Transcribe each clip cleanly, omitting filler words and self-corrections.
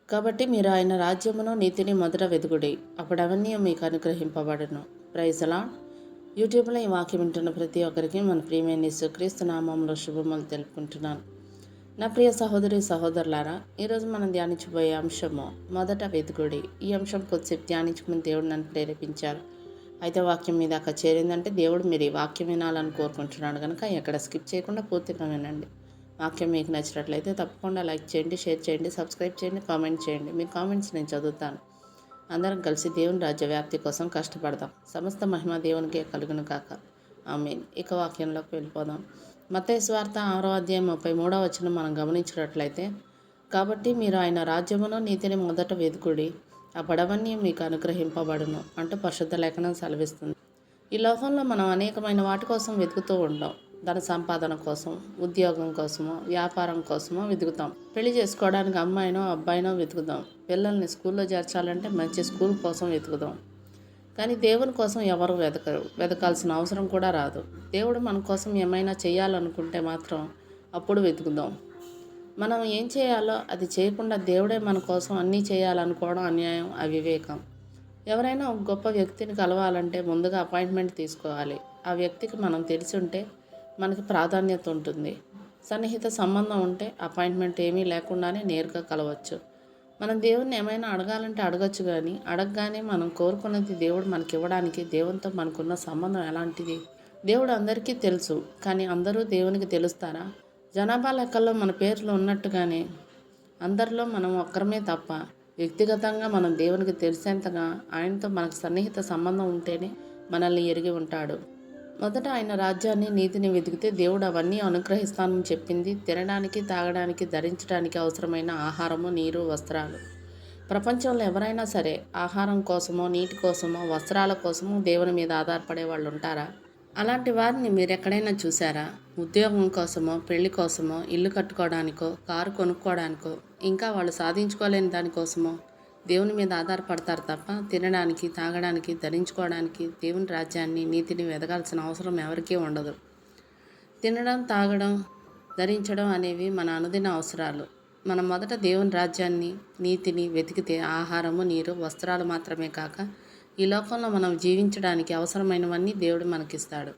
కాబట్టి మీరు ఆయన రాజ్యమును నీతిని మొదట వెతుకుడి, అప్పుడు అవన్నీ మీకు అనుగ్రహింపబడును. Praise lord. యూట్యూబ్లో ఈ వాక్యం వింటున్న ప్రతి ఒక్కరికి మన ప్రియమైన యేసుక్రీస్తు నామములో శుభములు తెలుపుకుంటున్నాను. నా ప్రియ సహోదరి సహోదరులారా, ఈరోజు మనం ధ్యానించబోయే అంశము మొదట వెతుకుడి. ఈ అంశం కొద్దిసేపు ధ్యానించుకుని దేవుడు నన్ను ప్రేరేపించారు. అయితే వాక్యం మీద అక్కడ చేరిందంటే దేవుడు మీరు ఈ వాక్యం వినాలని కోరుకుంటున్నాడు కనుక ఎక్కడ స్కిప్ చేయకుండా పూర్తిగా వినండి. వాక్యం మీకు నచ్చినట్లయితే తప్పకుండా లైక్ చేయండి, షేర్ చేయండి, సబ్స్క్రైబ్ చేయండి, కామెంట్ చేయండి. మీ కామెంట్స్ నేను చదువుతాను. అందరం కలిసి దేవుని రాజ్య వ్యాప్తి కోసం కష్టపడదాం. సమస్త మహిమ దేవునికే కలుగును కాక. ఆమేన్. ఇక వాక్యంలోకి వెళ్ళిపోదాం. మత్తయి సువార్త 6వ అధ్యాయం 33వ వచనం మనం గమనించినట్లయితే, కాబట్టి మీరు ఆయన రాజ్యమును నీతిని మొదట వెతుకుడి, అప్పుడవన్నీ మీకు అనుగ్రహింపబడును అంటూ పరిశుద్ధ లేఖనం సెలవిస్తుంది. ఈ లోకంలో మనం అనేకమైన వాటి కోసం వెతుకుతూ ఉంటాం. ధన సంపాదన కోసం, ఉద్యోగం కోసమో, వ్యాపారం కోసమో వెతుకుతాం. పెళ్లి చేసుకోవడానికి అమ్మాయినో అబ్బాయినో వెతుకుతాం. పిల్లల్ని స్కూల్లో చేర్చాలంటే మంచి స్కూల్ కోసం వెతుకుతాం. కానీ దేవుని కోసం ఎవరు వెతకరు. వెతకాల్సిన అవసరం కూడా రాదు. దేవుడు మన కోసం ఏమైనా చేయాలనుకుంటే మాత్రం అప్పుడు వెతుకుదాం. మనం ఏం చేయాలో అది చేయకుండా దేవుడే మన కోసం అన్నీ చేయాలనుకోవడం అన్యాయం, అవివేకం. ఎవరైనా ఒక గొప్ప వ్యక్తిని కలవాలంటే ముందుగా అపాయింట్మెంట్ తీసుకోవాలి. ఆ వ్యక్తికి మనం తెలిసి ఉంటే మనకి ప్రాధాన్యత ఉంటుంది. సన్నిహిత సంబంధం ఉంటే అపాయింట్మెంట్ ఏమీ లేకుండానే నేరుగా కలవచ్చు. మనం దేవుణ్ణి ఏమైనా అడగాలంటే అడగచ్చు, కానీ అడగగానే మనం కోరుకున్నది దేవుడు మనకి ఇవ్వడానికి దేవునితో మనకున్న సంబంధం ఎలాంటిది? దేవుడు అందరికీ తెలుసు, కానీ అందరూ దేవునికి తెలుస్తారా? జనాభా లెక్కల్లో మన పేర్లు ఉన్నట్టుగానే అందరిలో మనం ఒక్కరమే తప్ప వ్యక్తిగతంగా మనం దేవునికి తెలిసేంతగా ఆయనతో మనకు సన్నిహిత సంబంధం ఉంటేనే మనల్ని ఎరిగి ఉంటాడు. మొదట ఆయన రాజ్యాన్ని, నీతిని వెతికితే దేవుడు అవన్నీ అనుగ్రహిస్తానని చెప్పింది తినడానికి, తాగడానికి, ధరించడానికి అవసరమైన ఆహారము, నీరు, వస్త్రాలు. ప్రపంచంలో ఎవరైనా సరే ఆహారం కోసమో, నీటి కోసమో, వస్త్రాల కోసమో దేవుని మీద ఆధారపడే వాళ్ళు ఉంటారా? అలాంటి వారిని మీరు ఎక్కడైనా చూసారా? ఉద్యోగం కోసమో, పెళ్లి కోసమో, ఇల్లు కట్టుకోవడానికో, కారు కొనుక్కోవడానికో, ఇంకా వాళ్ళు సాధించుకోలేని దానికోసమో దేవుని మీద ఆధారపడతారు తప్ప తినడానికి, తాగడానికి, ధరించుకోవడానికి దేవుని రాజ్యాన్ని, నీతిని వెతకాల్సిన అవసరం ఎవరికీ ఉండదు. తినడం, తాగడం, ధరించడం అనేవి మన అనుదిన అవసరాలు. మనం మొదట దేవుని రాజ్యాన్ని, నీతిని వెతికితే ఆహారము, నీరు, వస్త్రాలు మాత్రమే కాక ఈ లోకంలో మనం జీవించడానికి అవసరమైనవన్నీ దేవుడు మనకిస్తాడు.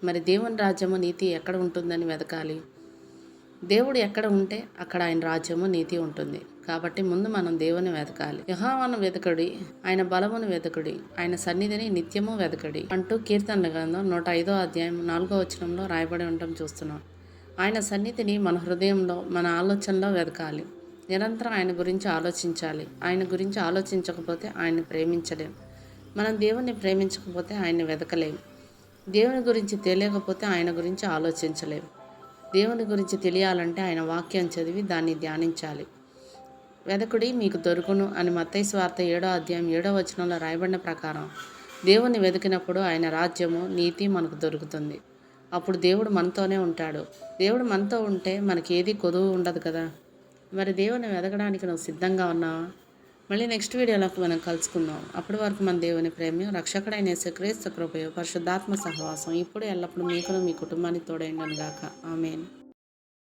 మరి దేవుని రాజ్యము, నీతి ఎక్కడ ఉంటుందని వెతకాలి? దేవుడు ఎక్కడ ఉంటే అక్కడ ఆయన రాజ్యము, నీతి ఉంటుంది. కాబట్టి ముందు మనం దేవుని వెతకాలి. యెహోవాను వెతకుడి, ఆయన బలమును వెతకుడి, ఆయన సన్నిధిని నిత్యము వెతకుడి అంటూ కీర్తనల గ్రంథం 105వ అధ్యాయం 4వ వచనంలో రాయబడి ఉండటం చూస్తున్నాం. ఆయన సన్నిధిని మన హృదయంలో, మన ఆలోచనలో వెతకాలి. నిరంతరం ఆయన గురించి ఆలోచించాలి. ఆయన గురించి ఆలోచించకపోతే ఆయన్ని ప్రేమించలేం. మనం దేవుణ్ణి ప్రేమించకపోతే ఆయన్ని వెతకలేం. దేవుని గురించి తెలియకపోతే ఆయన గురించి ఆలోచించలేం. దేవుని గురించి తెలియాలంటే ఆయన వాక్యం చదివి దాన్ని ధ్యానించాలి. వెదకుడి మీకు దొరుకును అని మత్తయి సువార్త 7వ అధ్యాయం 7వ వచనంలో రాయబడిన ప్రకారం దేవుని వెతికినప్పుడు ఆయన రాజ్యము, నీతి మనకు దొరుకుతుంది. అప్పుడు దేవుడు మనతోనే ఉంటాడు. దేవుడు మనతో ఉంటే మనకి ఏది కొదువు ఉండదు కదా. మరి దేవుని వెతకడానికి నువ్వు సిద్ధంగా ఉన్నావా? మళ్ళీ నెక్స్ట్ వీడియోలోకి మనం కలుసుకుందాం. అప్పటి వరకు మన దేవుని ప్రేమ, రక్షకుడైన యేసుక్రీస్తు కృపయు, పరిశుద్ధాత్మ సహవాసం ఇప్పుడు ఎల్లప్పుడూ మీకును మీ కుటుంబానికి తోడైండును గాక. ఆమేన్.